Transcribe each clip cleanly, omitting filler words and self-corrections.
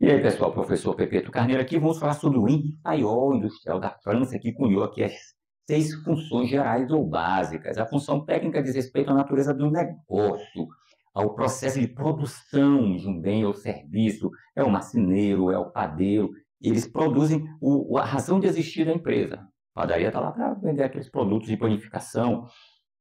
E aí, pessoal, professor Pepeto Carneiro aqui, vamos falar sobre o índice Fayol industrial da França, que cunhou aqui as 6 funções gerais ou básicas. A função técnica diz respeito à natureza do negócio, ao processo de produção de um bem ou serviço, é o marceneiro, é o padeiro, eles produzem a razão de existir da empresa. A padaria está lá para vender aqueles produtos de panificação.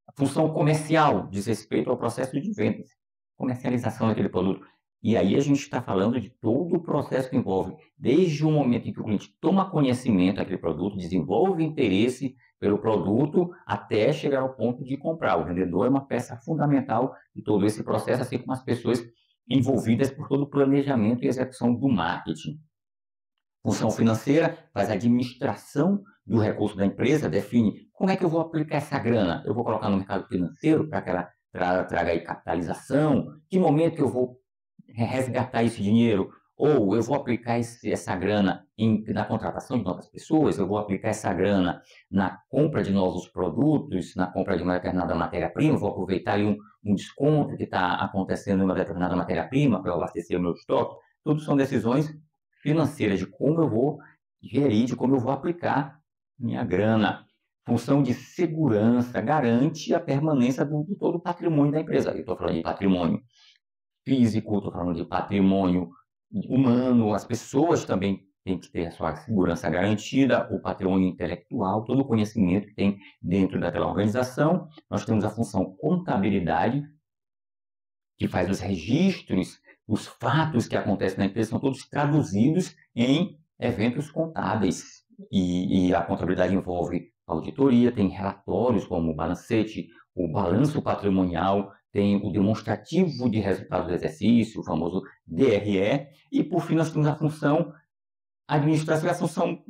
A função comercial diz respeito ao processo de vendas, comercialização daquele produto. E aí a gente está falando de todo o processo que envolve, desde o momento em que o cliente toma conhecimento daquele produto, desenvolve interesse pelo produto, até chegar ao ponto de comprar. O vendedor é uma peça fundamental de todo esse processo, assim como as pessoas envolvidas por todo o planejamento e execução do marketing. Função financeira faz a administração do recurso da empresa, define como é que eu vou aplicar essa grana. Eu vou colocar no mercado financeiro para que ela traga aí capitalização, que momento que eu vou resgatar esse dinheiro, ou eu vou aplicar essa grana na contratação de novas pessoas, eu vou aplicar essa grana na compra de novos produtos, na compra de uma determinada matéria-prima, vou aproveitar aí um desconto que está acontecendo em uma determinada matéria-prima para abastecer o meu estoque. Tudo são decisões financeiras de como eu vou gerir, de como eu vou aplicar minha grana. Função de segurança garante a permanência de todo o patrimônio da empresa. Eu estou falando de patrimônio físico, estou falando de patrimônio humano, as pessoas também têm que ter a sua segurança garantida, o patrimônio intelectual, todo o conhecimento que tem dentro daquela organização. Nós temos a função contabilidade, que faz os registros, os fatos que acontecem na empresa são todos traduzidos em eventos contábeis. E a contabilidade envolve auditoria, tem relatórios como o balancete, o balanço patrimonial, tem o demonstrativo de resultados do exercício, o famoso DRE, e por fim nós temos a função administrativa, a função,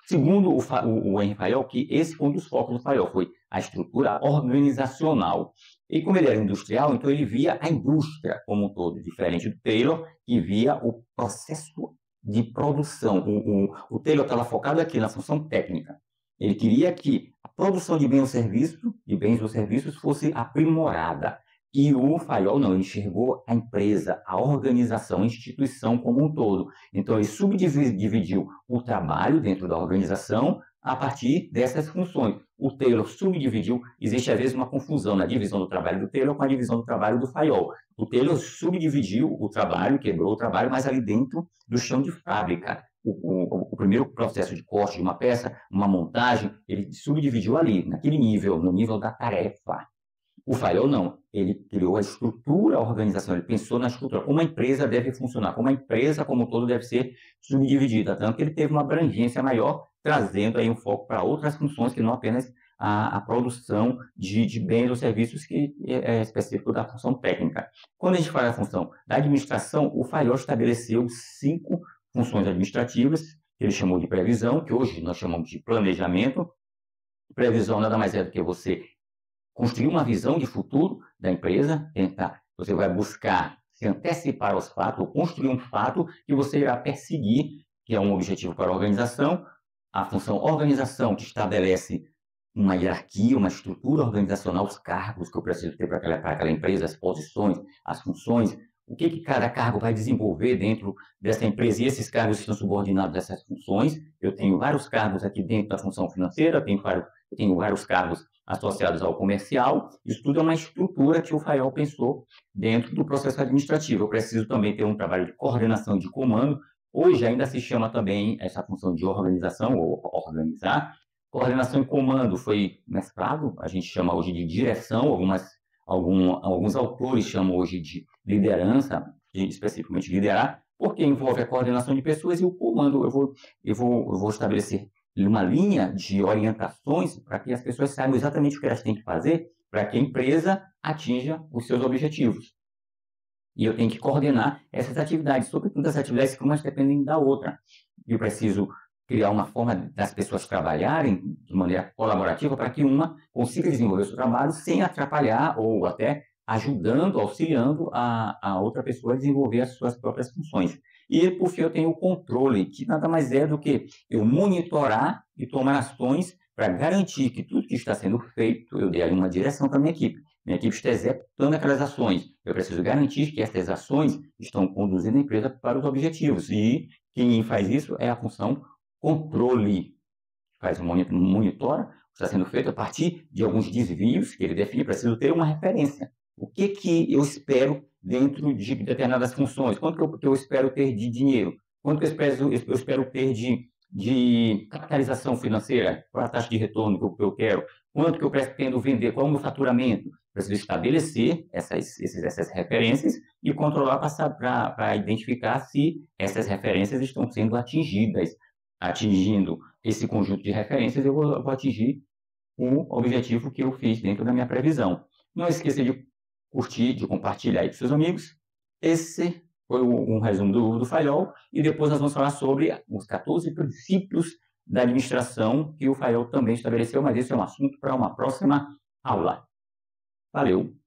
segundo o Henri Fayol, que esse foi um dos focos do Fayol, foi a estrutura organizacional. E como ele era industrial, então ele via a indústria como um todo, diferente do Taylor, que via o processo de produção. O Taylor estava focado aqui na função técnica. Ele queria que a produção de bens ou serviços fosse aprimorada. E o Fayol não, ele enxergou a empresa, a organização, a instituição como um todo. Então ele subdividiu o trabalho dentro da organização a partir dessas funções. O Taylor subdividiu, existe às vezes uma confusão na divisão do trabalho do Taylor com a divisão do trabalho do Fayol. O Taylor subdividiu o trabalho, quebrou o trabalho, mas ali dentro do chão de fábrica. O primeiro processo de corte de uma peça, uma montagem, ele subdividiu ali, naquele nível, no nível da tarefa. O Fayol não, ele criou a estrutura, a organização, ele pensou na estrutura, como a empresa deve funcionar, como a empresa como um todo deve ser subdividida, tanto que ele teve uma abrangência maior, trazendo aí um foco para outras funções que não apenas a produção de bens ou serviços que é específico da função técnica. Quando a gente fala da função da administração, o Fayol estabeleceu 5 funções administrativas, que ele chamou de previsão, que hoje nós chamamos de planejamento. Previsão nada mais é do que você construir uma visão de futuro da empresa, você vai buscar se antecipar aos fatos, ou construir um fato que você irá perseguir, que é um objetivo para a organização. A função organização que estabelece uma hierarquia, uma estrutura organizacional, os cargos que eu preciso ter para aquela empresa, as posições, as funções, o que cada cargo vai desenvolver dentro dessa empresa, e esses cargos estão subordinados a essas funções. Eu tenho vários cargos aqui dentro da função financeira, eu tenho vários cargos associados ao comercial. Isso tudo é uma estrutura que o Fayol pensou dentro do processo administrativo. Eu preciso também ter um trabalho de coordenação e de comando. Hoje ainda se chama também essa função de organização, ou organizar. Coordenação e comando foi mesclado, a gente chama hoje de direção, alguns autores chamam hoje de liderança, especificamente liderar, porque envolve a coordenação de pessoas e o comando. Eu vou estabelecer uma linha de orientações para que as pessoas saibam exatamente o que elas têm que fazer para que a empresa atinja os seus objetivos. E eu tenho que coordenar essas atividades, sobretudo as atividades que umas dependem da outra. Eu preciso criar uma forma das pessoas trabalharem de maneira colaborativa para que uma consiga desenvolver o seu trabalho sem atrapalhar ou até ajudando, auxiliando a outra pessoa a desenvolver as suas próprias funções. E, por fim, eu tenho o controle, que nada mais é do que eu monitorar e tomar ações para garantir que tudo que está sendo feito, eu dei uma direção para a minha equipe, minha equipe está executando aquelas ações. Eu preciso garantir que essas ações estão conduzindo a empresa para os objetivos. E quem faz isso é a função controle. Faz monitora o que está sendo feito a partir de alguns desvios que ele define. Preciso ter uma referência. O que eu espero dentro de determinadas funções? Quanto que eu espero ter de dinheiro? Quanto que eu espero ter de capitalização financeira? Qual a taxa de retorno que eu quero? Quanto que eu pretendo vender? Qual é o meu faturamento? Preciso estabelecer essas referências e controlar para identificar se essas referências estão sendo atingidas. Atingindo esse conjunto de referências, eu vou atingir o objetivo que eu fiz dentro da minha previsão. Não esqueça de curtir, de compartilhar aí com seus amigos. Esse foi um resumo do Fayol, e depois nós vamos falar sobre os 14 princípios da administração que o Fayol também estabeleceu, mas esse é um assunto para uma próxima aula. Valeu!